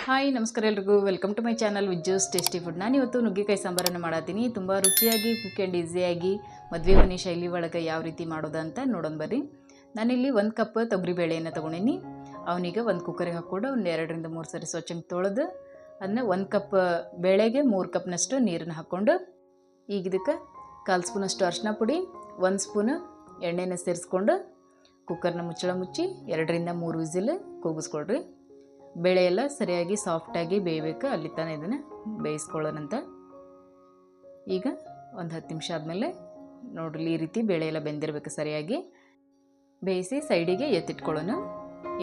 Hi ನಮಸ್ಕಾರ ಎಲ್ರಿಗೂ welcome to my channel Vijju's tasty food. ನಾನು ಇವತ್ತು ನುಗ್ಗೆಕಾಯಿ ಸಾಂಬಾರನ್ನು ಮಾಡತ್ತೀನಿ. ತುಂಬ ರುಚಿಯಾಗಿ ಕ್ವಿಕ್ ಆ್ಯಂಡ್ ಈಸಿಯಾಗಿ ಮದುವೆ ಮನೆ ಶೈಲಿ ಒಳಗೆ ಯಾವ ರೀತಿ ಮಾಡೋದು ಅಂತ ನೋಡೋಣ ಬರ್ರಿ. ನಾನಿಲ್ಲಿ 1 ಕಪ್ ತೊಗರಿಬೇಳೆಯನ್ನು ತೊಗೊಂಡಿನಿ. ಅವನಿಗೆ ಒಂದು ಕುಕ್ಕರಿಗೆ ಹಾಕ್ಕೊಂಡು ಒಂದು 2 ರಿಂದ 3 ಸರಿ ಸ್ವಚ್ಛಂಗೆ ತೊಳೆದು ಅದನ್ನ 1 ಕಪ್ ಬೇಳೆಗೆ 3 ಕಪ್ನಷ್ಟು ನೀರನ್ನು ಹಾಕ್ಕೊಂಡು ಈಗ ಇದಕ್ಕೆ 1/4 ಸ್ಪೂನಷ್ಟು ಅರಿಶಿನ ಪುಡಿ, 1 ಸ್ಪೂನ್ ಎಣ್ಣೆನ ಸೇರಿಸ್ಕೊಂಡು ಕುಕ್ಕರ್ನ ಮುಚ್ಚಳ ಮುಚ್ಚಿ 2 ರಿಂದ 3 ವಿಸಿಲ್ ಕೂಗಿಸ್ಕೊಳ್ರಿ. ಬೇಳೆ ಎಲ್ಲ ಸರಿಯಾಗಿ ಸಾಫ್ಟಾಗಿ ಬೇಯಬೇಕು, ಅಲ್ಲಿ ತನಕ ಇದನ್ನು ಬೇಯಿಸ್ಕೊಳ್ಳೋಣಂತ. ಈಗ ಒಂದು 10 ನಿಮಿಷ ಆದಮೇಲೆ ನೋಡ್ರಿ ಈ ರೀತಿ ಬೇಳೆ ಎಲ್ಲ ಬೆಂದಿರಬೇಕು. ಸರಿಯಾಗಿ ಬೇಯಿಸಿ ಸೈಡಿಗೆ ಎತ್ತಿಟ್ಕೊಳ್ಳೋಣ.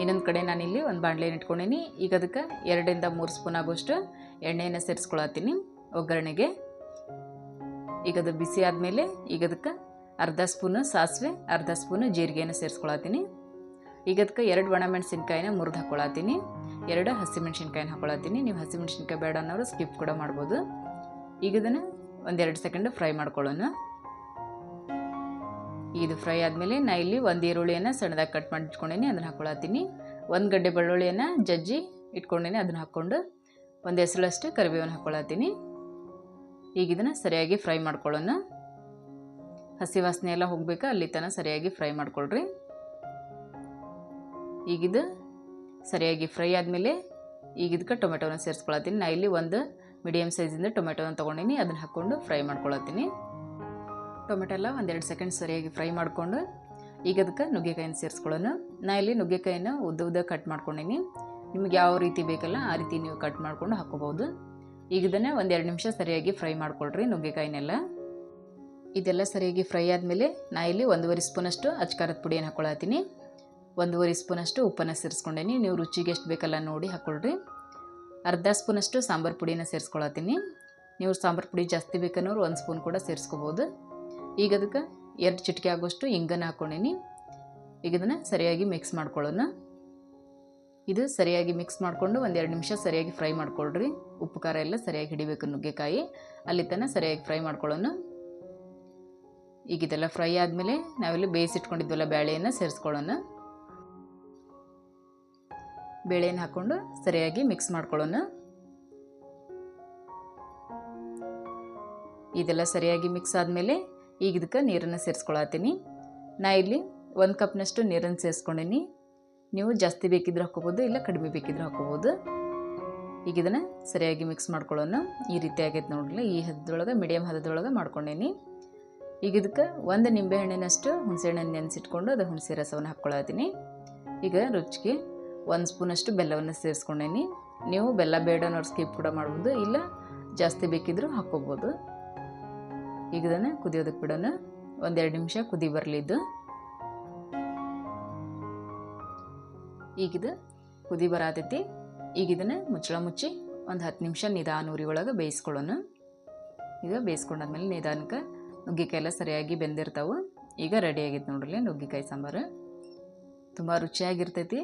ಇನ್ನೊಂದು ಕಡೆ ನಾನಿಲ್ಲಿ ಒಂದು ಬಾಣಲೆನ ಇಟ್ಕೊಂಡೀನಿ. ಈಗ ಅದಕ್ಕೆ 2 ರಿಂದ 3 ಸ್ಪೂನ್ ಆಗೋಷ್ಟು ಎಣ್ಣೆಯನ್ನು ಸೇರಿಸ್ಕೊಳತ್ತೀನಿ ಒಗ್ಗರಣೆಗೆ. ಈಗ ಅದು ಬಿಸಿ ಆದಮೇಲೆ ಈಗ ಅದಕ್ಕೆ ಅರ್ಧ ಸ್ಪೂನು ಸಾಸಿವೆ, ಅರ್ಧ ಸ್ಪೂನು ಜೀರಿಗೆಯನ್ನು ಸೇರಿಸ್ಕೊಳತ್ತೀನಿ. ಈಗ ಅದಕ್ಕೆ 2 ಒಣಮೆಣಸಿನ್ಕಾಯಿನ ಮುರಿದು ಹಾಕ್ಕೊಳತ್ತೀನಿ, 2 ಹಸಿಮೆಣ್ಸಿನ್ಕಾಯಿನ ಹಾಕ್ಕೊಳತ್ತೀನಿ. ನೀವು ಹಸಿಮೆಣ್ಸಿನ್ಕಾಯಿ ಬೇಡ ಅನ್ನೋರು ಸ್ಕಿಪ್ ಕೂಡ ಮಾಡ್ಬೋದು. ಈಗ ಇದನ್ನು 1-2 ಸೆಕೆಂಡ್ ಫ್ರೈ ಮಾಡ್ಕೊಳ್ಳೋಣ. ಇದು ಫ್ರೈ ಆದಮೇಲೆ ನಾ ಇಲ್ಲಿ 1 ಈರುಳ್ಳಿಯನ್ನು ಸಣ್ಣದಾಗಿ ಕಟ್ ಮಾಡಿ ಇಟ್ಕೊಂಡೀನಿ, ಅದನ್ನು ಹಾಕ್ಕೊಳತ್ತೀನಿ. 1 ಗಡ್ಡೆ ಬೆಳ್ಳುಳ್ಳಿಯನ್ನು ಜಜ್ಜಿ ಇಟ್ಕೊಂಡೀನಿ, ಅದನ್ನು ಹಾಕ್ಕೊಂಡು 1 ಎಸಳಷ್ಟು ಕರಿಬೇವನ್ನು ಹಾಕ್ಕೊಳತ್ತೀನಿ. ಈಗ ಇದನ್ನು ಸರಿಯಾಗಿ ಫ್ರೈ ಮಾಡ್ಕೊಳ್ಳೋಣ. ಹಸಿ ವಾಸನೆ ಎಲ್ಲ ಹೋಗಬೇಕು, ಅಲ್ಲಿ ತನಕ ಸರಿಯಾಗಿ ಫ್ರೈ ಮಾಡ್ಕೊಳ್ರಿ. ಈಗಿದು ಸರಿಯಾಗಿ ಫ್ರೈ ಆದಮೇಲೆ ಈಗ ಇದಕ್ಕೆ ಟೊಮೆಟೊನ ಸೇರಿಸ್ಕೊಳತ್ತೀನಿ. ನಾ ಇಲ್ಲಿ 1 ಮೀಡಿಯಮ್ ಸೈಜಿಂದ ಟೊಮೆಟೊನ ತೊಗೊಂಡಿನಿ, ಅದನ್ನು ಹಾಕ್ಕೊಂಡು ಫ್ರೈ ಮಾಡ್ಕೊಳತ್ತೀನಿ. ಟೊಮೆಟೊ ಎಲ್ಲ 1-2 ಸೆಕೆಂಡ್ ಸರಿಯಾಗಿ ಫ್ರೈ ಮಾಡಿಕೊಂಡು ಈಗ ಅದಕ್ಕೆ ನುಗ್ಗೆಕಾಯಿನ ಸೇರಿಸ್ಕೊಳ್ಳೋಣ. ನಾ ಇಲ್ಲಿ ನುಗ್ಗೆಕಾಯಿನ ಉದ್ದ ಕಟ್ ಮಾಡ್ಕೊಂಡಿನಿ. ನಿಮ್ಗೆ ಯಾವ ರೀತಿ ಬೇಕಲ್ಲ ಆ ರೀತಿ ನೀವು ಕಟ್ ಮಾಡ್ಕೊಂಡು ಹಾಕ್ಕೋಬೋದು. ಈಗ ಇದನ್ನು 1-2 ನಿಮಿಷ ಸರಿಯಾಗಿ ಫ್ರೈ ಮಾಡ್ಕೊಳ್ರಿ ನುಗ್ಗೆಕಾಯಿನೆಲ್ಲ. ಇದೆಲ್ಲ ಸರಿಯಾಗಿ ಫ್ರೈ ಆದಮೇಲೆ ನಾ ಇಲ್ಲಿ 1.5 ಸ್ಪೂನಷ್ಟು ಅಚ್ಕಾರದ ಪುಡಿಯನ್ನು ಹಾಕ್ಕೊಳತ್ತೀನಿ. 1.5 ಸ್ಪೂನಷ್ಟು ಉಪ್ಪನ್ನು ಸೇರಿಸ್ಕೊಂಡೇನಿ. ನೀವು ರುಚಿಗೆ ಎಷ್ಟು ಬೇಕಲ್ಲ ನೋಡಿ ಹಾಕ್ಕೊಳ್ರಿ. ಅರ್ಧ ಸ್ಪೂನಷ್ಟು ಸಾಂಬಾರು ಪುಡಿನ ಸೇರಿಸ್ಕೊಳತ್ತೀನಿ. ನೀವು ಸಾಂಬಾರು ಪುಡಿ ಜಾಸ್ತಿ ಬೇಕನ್ನೋರು 1 ಸ್ಪೂನ್ ಕೂಡ ಸೇರಿಸ್ಕೋಬೋದು. ಈಗ ಅದಕ್ಕೆ 2 ಚಿಟಿಕೆ ಆಗೋಷ್ಟು ಇಂಗನ್ನು ಹಾಕ್ಕೊಂಡೀನಿ. ಈಗ ಇದನ್ನು ಸರಿಯಾಗಿ ಮಿಕ್ಸ್ ಮಾಡ್ಕೊಳ್ಳೋಣ. ಇದು ಸರಿಯಾಗಿ ಮಿಕ್ಸ್ ಮಾಡಿಕೊಂಡು 1-2 ನಿಮಿಷ ಸರಿಯಾಗಿ ಫ್ರೈ ಮಾಡ್ಕೊಳ್ರಿ. ಉಪ್ಪು ಖಾರ ಎಲ್ಲ ಸರಿಯಾಗಿ ಹಿಡಿಬೇಕು ನುಗ್ಗೆಕಾಯಿ, ಅಲ್ಲಿ ತನಕ ಸರಿಯಾಗಿ ಫ್ರೈ ಮಾಡ್ಕೊಳ್ಳೋಣ. ಈಗ ಇದೆಲ್ಲ ಫ್ರೈ ಆದಮೇಲೆ ನಾವೆಲ್ಲ ಬೇಯಿಸಿಟ್ಕೊಂಡಿದ್ವಲ್ಲ ಬೇಳೆಯನ್ನು ಸೇರಿಸ್ಕೊಳ್ಳೋಣ. ಬೇಳೆಯನ್ನು ಹಾಕ್ಕೊಂಡು ಸರಿಯಾಗಿ ಮಿಕ್ಸ್ ಮಾಡ್ಕೊಳ್ಳೋಣ. ಇದೆಲ್ಲ ಸರಿಯಾಗಿ ಮಿಕ್ಸ್ ಆದಮೇಲೆ ಈಗ ಇದಕ್ಕೆ ನೀರನ್ನು ಸೇರಿಸ್ಕೊಳತ್ತೀನಿ. ನಾ ಇಲ್ಲಿ 1 ಕಪ್ನಷ್ಟು ನೀರನ್ನು ಸೇರಿಸ್ಕೊಂಡೀನಿ. ನೀವು ಜಾಸ್ತಿ ಬೇಕಿದ್ರೆ ಹಾಕ್ಕೋಬೋದು, ಇಲ್ಲ ಕಡಿಮೆ ಬೇಕಿದ್ರೆ ಹಾಕ್ಕೋಬೋದು. ಈಗ ಇದನ್ನು ಸರಿಯಾಗಿ ಮಿಕ್ಸ್ ಮಾಡ್ಕೊಳ್ಳೋಣ. ಈ ರೀತಿ ಆಗೈತೆ ನೋಡ್ರಿ, ಈ ಹದದೊಳಗೆ ಮೀಡಿಯಮ್ ಹದದೊಳಗೆ ಮಾಡ್ಕೊಂಡೀನಿ. ಈಗ ಇದಕ್ಕೆ 1 ನಿಂಬೆಹಣ್ಣಿನಷ್ಟು ಹುಣಸೆಹಣ್ಣನ್ನು ನೆನೆಸಿಟ್ಕೊಂಡು ಅದು ಹುಣಸೆ ರಸವನ್ನು ಹಾಕ್ಕೊಳತ್ತೀನಿ. ಈಗ ರುಚಿಗೆ 1 ಸ್ಪೂನಷ್ಟು ಬೆಲ್ಲವನ್ನು ಸೇರಿಸ್ಕೊಂಡೇನಿ. ನೀವು ಬೆಲ್ಲ ಬೇಡ ಅನ್ನೋರು ಸ್ಕಿಪ್ ಕೂಡ ಮಾಡ್ಬೋದು, ಇಲ್ಲ ಜಾಸ್ತಿ ಬೇಕಿದ್ರೂ ಹಾಕ್ಕೋಬೋದು. ಈಗ ಇದನ್ನು ಕುದಿಯೋದಕ್ಕೆ ಬಿಡೋಣ. 1-2 ನಿಮಿಷ ಕುದಿ ಬರಲಿದ್ದು. ಈಗಿದು ಕುದಿ ಬರತೈತಿ. ಈಗ ಇದನ್ನು ಮುಚ್ಚಳ ಮುಚ್ಚಿ ಒಂದು 10 ನಿಮಿಷ ನಿಧಾನ ಉರಿ ಒಳಗೆ ಬೇಯಿಸ್ಕೊಳ್ಳೋಣ. ಈಗ ಬೇಯಿಸ್ಕೊಂಡಾದ್ಮೇಲೆ ನಿಧಾನಕ್ಕೆ ನುಗ್ಗೆಕಾಯಿ ಎಲ್ಲ ಸರಿಯಾಗಿ ಬೆಂದಿರ್ತಾವೆ. ಈಗ ರೆಡಿ ಆಗೈತೆ ನೋಡ್ರಿ ನುಗ್ಗೆಕಾಯಿ ಸಾಂಬಾರು, ತುಂಬ ರುಚಿಯಾಗಿರ್ತೈತಿ.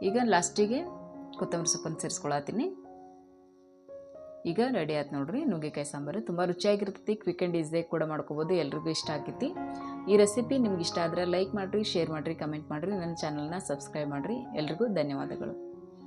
ಈಗ ಲಾಸ್ಟಿಗೆ ಕೊತ್ತಂಬರಿ ಸೊಪ್ಪನ್ನು ಸೇರಿಸ್ಕೊಳತ್ತೀನಿ. ಈಗ ರೆಡಿ ಆಯ್ತು ನೋಡ್ರಿ ನುಗ್ಗೆಕಾಯಿ ಸಾಂಬಾರು. ತುಂಬ ರುಚಿಯಾಗಿರ್ತೈತಿ, ಕ್ವಿಕ್ ಆ್ಯಂಡ್ ಈಸಿಯಾಗಿ ಕೂಡ ಮಾಡ್ಕೋಬೋದು. ಎಲ್ರಿಗೂ ಇಷ್ಟ ಆಗ್ತೈತಿ. ಈ ರೆಸಿಪಿ ನಿಮ್ಗೆ ಇಷ್ಟ ಆದರೆ ಲೈಕ್ ಮಾಡಿರಿ, ಶೇರ್ ಮಾಡಿರಿ, ಕಮೆಂಟ್ ಮಾಡಿರಿ, ನನ್ನ ಚಾನಲ್ನ ಸಬ್ಸ್ಕ್ರೈಬ್ ಮಾಡಿರಿ. ಎಲ್ರಿಗೂ ಧನ್ಯವಾದಗಳು.